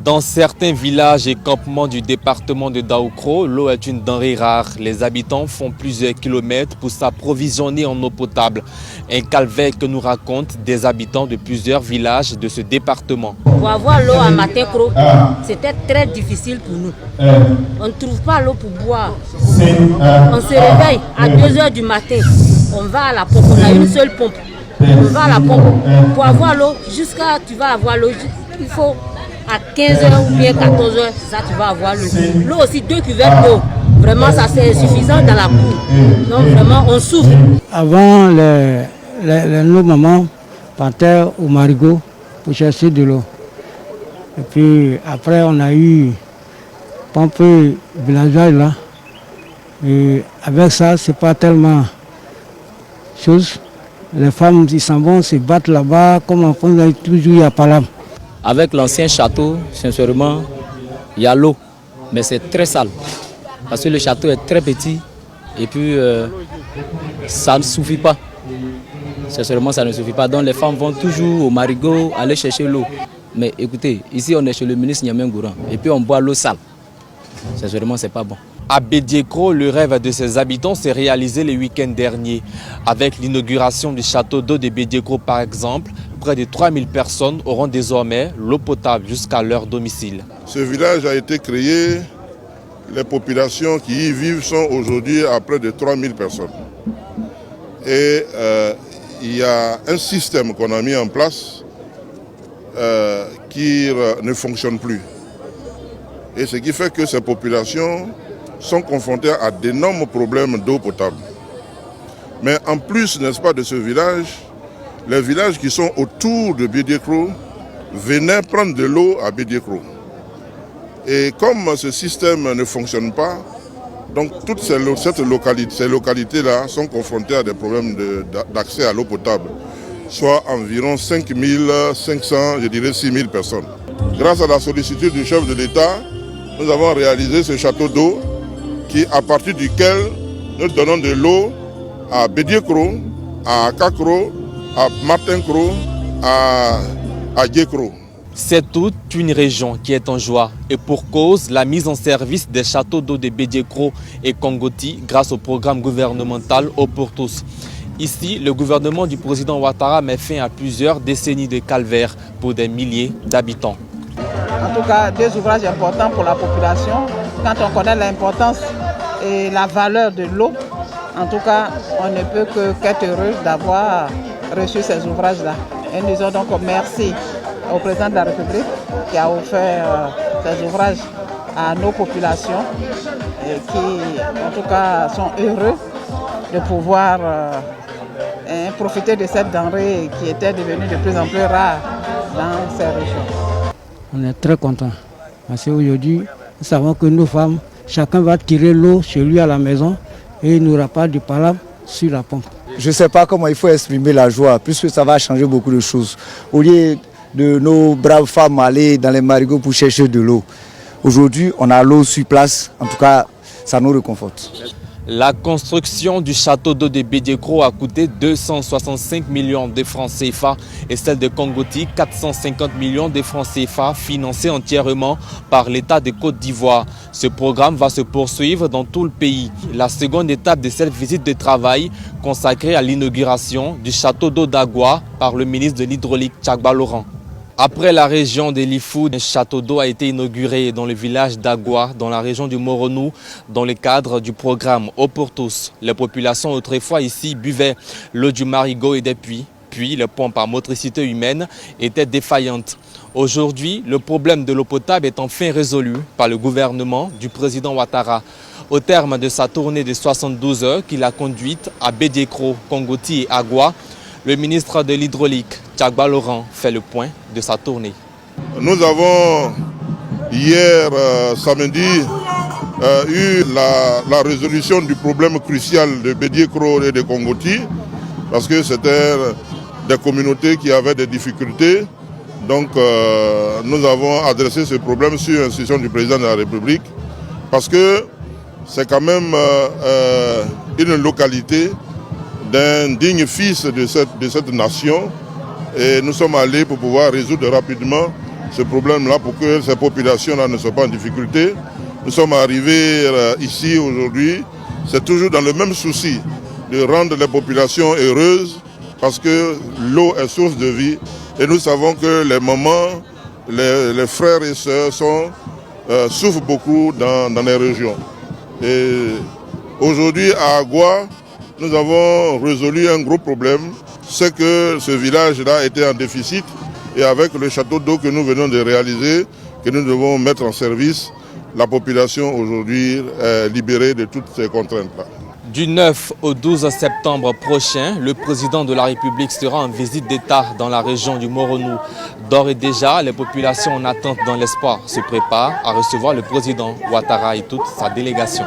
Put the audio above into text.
Dans certains villages et campements du département de Daoukro, l'eau est une denrée rare. Les habitants font plusieurs kilomètres pour s'approvisionner en eau potable. Un calvaire que nous racontent des habitants de plusieurs villages de ce département. Pour avoir l'eau à Matekro, c'était très difficile pour nous. On ne trouve pas l'eau pour boire. On se réveille à 2 h du matin. On va à la pompe, on a une seule pompe. On va à la pompe. Pour avoir l'eau, jusqu'à tu vas avoir l'eau, il faut à 15 h ou bien 14 h, ça tu vas avoir l'eau. L'eau aussi, 2 cuvettes d'eau. Vraiment, ça c'est insuffisant dans la cour. Donc vraiment, on souffre. Avant, nos mamans partaient au marigot pour chercher de l'eau. Et puis après, on a eu pompe villageoise là. Et avec ça, c'est pas tellement chose. Les femmes, ils s'en vont se battre là-bas, comme on pense toujours, il y a pas là. Avec l'ancien château, sincèrement, il y a l'eau, mais c'est très sale. Parce que le château est très petit et puis ça ne suffit pas. Sincèrement, ça ne suffit pas. Donc les femmes vont toujours au marigot aller chercher l'eau. Mais écoutez, ici on est chez le ministre Niamey Ngouran et puis on boit l'eau sale. Sincèrement, c'est pas bon. À Bédiékro, le rêve de ses habitants s'est réalisé le week-end dernier. Avec l'inauguration du château d'eau de Bédiékro par exemple, près de 3000 personnes auront désormais l'eau potable jusqu'à leur domicile. Ce village a été créé, les populations qui y vivent sont aujourd'hui à près de 3000 personnes. Et il y a un système qu'on a mis en place qui ne fonctionne plus. Et ce qui fait que ces populations sont confrontées à d'énormes problèmes d'eau potable. Mais en plus, n'est-ce pas, de ce village, les villages qui sont autour de Bédiékro venaient prendre de l'eau à Bédiékro. Et comme ce système ne fonctionne pas, donc toutes ces localités-là sont confrontées à des problèmes d'accès à l'eau potable, soit environ 5500, je dirais 6000 personnes. Grâce à la sollicitude du chef de l'État, nous avons réalisé ce château d'eau à partir duquel nous donnons de l'eau à Bédiékro, à Kakro, à Martinkro, à Diékro. C'est toute une région qui est en joie et pour cause, la mise en service des châteaux d'eau de Bédiékro et Kongoti grâce au programme gouvernemental Eau pour tous. Ici, le gouvernement du président Ouattara met fin à plusieurs décennies de calvaire pour des milliers d'habitants. En tout cas, 2 ouvrages importants pour la population. Quand on connaît l'importance et la valeur de l'eau, en tout cas, on ne peut qu'être heureux d'avoir reçu ces ouvrages-là. Et nous disons donc merci au président de la République qui a offert ces ouvrages à nos populations et qui, en tout cas, sont heureux de pouvoir profiter de cette denrée qui était devenue de plus en plus rare dans ces régions. On est très contents parce qu'aujourd'hui, nous savons que nos femmes, chacun va tirer l'eau chez lui à la maison et il n'aura pas de palabre sur la pompe. Je ne sais pas comment il faut exprimer la joie, puisque ça va changer beaucoup de choses. Au lieu de nos braves femmes aller dans les marigots pour chercher de l'eau, aujourd'hui on a l'eau sur place, en tout cas ça nous réconforte. La construction du château d'eau de Bédiékro a coûté 265 millions de francs CFA et celle de Kongoti 450 millions de francs CFA financée entièrement par l'État de Côte d'Ivoire. Ce programme va se poursuivre dans tout le pays. La seconde étape de cette visite de travail consacrée à l'inauguration du château d'eau d'Agua par le ministre de l'Hydraulique Tchagba Laurent. Après la région de Lifou, un château d'eau a été inauguré dans le village d'Agua, dans la région du Moronou, dans le cadre du programme Eau pour tous. Les populations autrefois ici buvaient l'eau du marigot et des puits. Puis les pompes à motricité humaine étaient défaillantes. Aujourd'hui, le problème de l'eau potable est enfin résolu par le gouvernement du président Ouattara. Au terme de sa tournée de 72 heures qu'il a conduite à Bédiékro, Kongoti et Agua, le ministre de l'Hydraulique, Tchagba Laurent, fait le point de sa tournée. Nous avons hier samedi eu la résolution du problème crucial de Bédiékro et de Kongoti, parce que c'était des communautés qui avaient des difficultés. Donc nous avons adressé ce problème sur instruction du président de la République, parce que c'est quand même une localité d'un digne fils de cette nation. Et nous sommes allés pour pouvoir résoudre rapidement ce problème-là pour que ces populations-là ne soient pas en difficulté. Nous sommes arrivés ici aujourd'hui, c'est toujours dans le même souci de rendre les populations heureuses parce que l'eau est source de vie et nous savons que les mamans, les frères et sœurs souffrent beaucoup dans les régions. Et aujourd'hui à Agua, nous avons résolu un gros problème, c'est que ce village-là était en déficit et avec le château d'eau que nous venons de réaliser, que nous devons mettre en service, la population aujourd'hui est libérée de toutes ces contraintes-là. Du 9 au 12 septembre prochain, le président de la République sera en visite d'État dans la région du Moronou. D'ores et déjà, les populations en attente dans l'espoir se préparent à recevoir le président Ouattara et toute sa délégation.